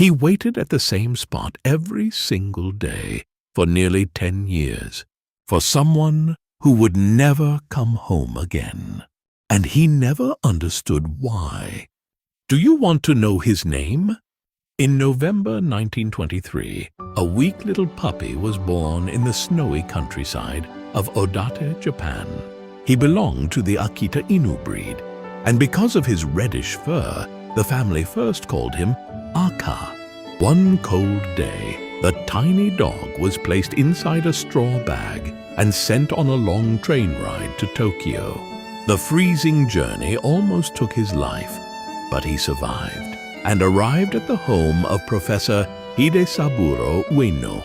He waited at the same spot every single day for nearly 10 years for someone who would never come home again. And he never understood why. Do you want to know his name? In November 1923, a weak little puppy was born in the snowy countryside of Odate, Japan. He belonged to the Akita Inu breed, and because of his reddish fur, the family first called him Aka. One cold day, the tiny dog was placed inside a straw bag and sent on a long train ride to Tokyo. The freezing journey almost took his life, but he survived and arrived at the home of Professor Hidesaburo Ueno.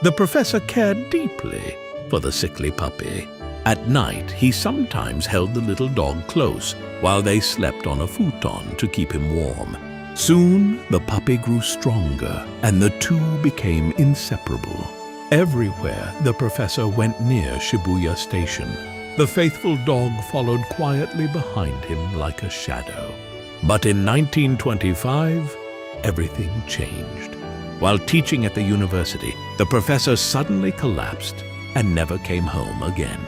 The professor cared deeply for the sickly puppy. At night, he sometimes held the little dog close while they slept on a futon to keep him warm. Soon, the puppy grew stronger, and the two became inseparable. Everywhere the professor went near Shibuya Station, the faithful dog followed quietly behind him like a shadow. But in 1925, everything changed. While teaching at the university, the professor suddenly collapsed and never came home again.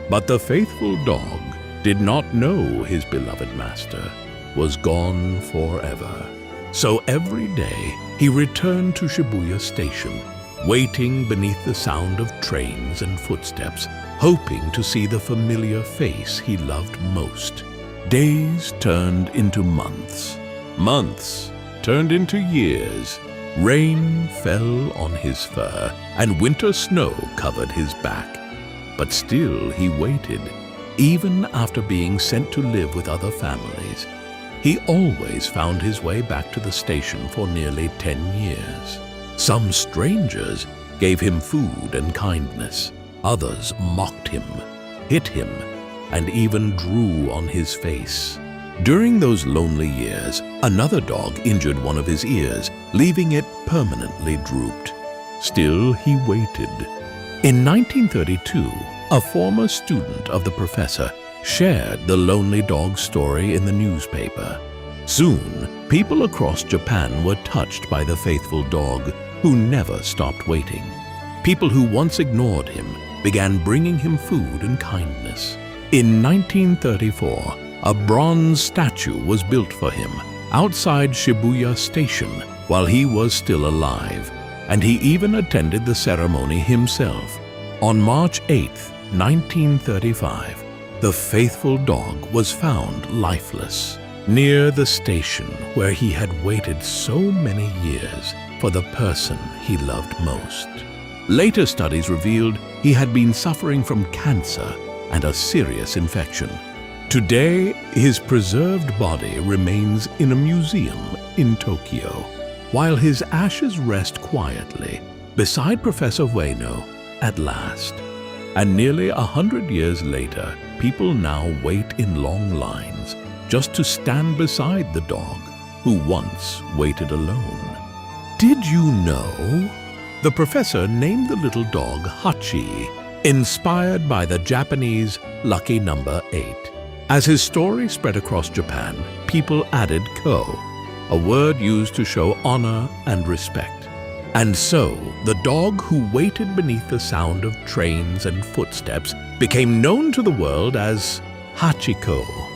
But the faithful dog did not know his beloved master was gone forever. So every day he returned to Shibuya Station, waiting beneath the sound of trains and footsteps, hoping to see the familiar face he loved most. Days turned into months. Months turned into years. Rain fell on his fur, and winter snow covered his back. But still he waited, even after being sent to live with other families. He always found his way back to the station for nearly 10 years. Some strangers gave him food and kindness. Others mocked him, hit him, and even drew on his face. During those lonely years, another dog injured one of his ears, leaving it permanently drooped. Still, he waited. In 1932, a former student of the professor shared the lonely dog story in the newspaper. Soon, people across Japan were touched by the faithful dog who never stopped waiting. People who once ignored him began bringing him food and kindness. In 1934, a bronze statue was built for him outside Shibuya Station while he was still alive, and he even attended the ceremony himself. On March 8, 1935, the faithful dog was found lifeless near the station where he had waited so many years for the person he loved most. Later studies revealed he had been suffering from cancer and a serious infection. Today, his preserved body remains in a museum in Tokyo, while his ashes rest quietly beside Professor Ueno at last. And nearly 100 years later, people now wait in long lines just to stand beside the dog who once waited alone. Did you know? The professor named the little dog Hachi, inspired by the Japanese lucky number 8. As his story spread across Japan, people added ko, a word used to show honor and respect. And so, the dog who waited beneath the sound of trains and footsteps became known to the world as Hachiko.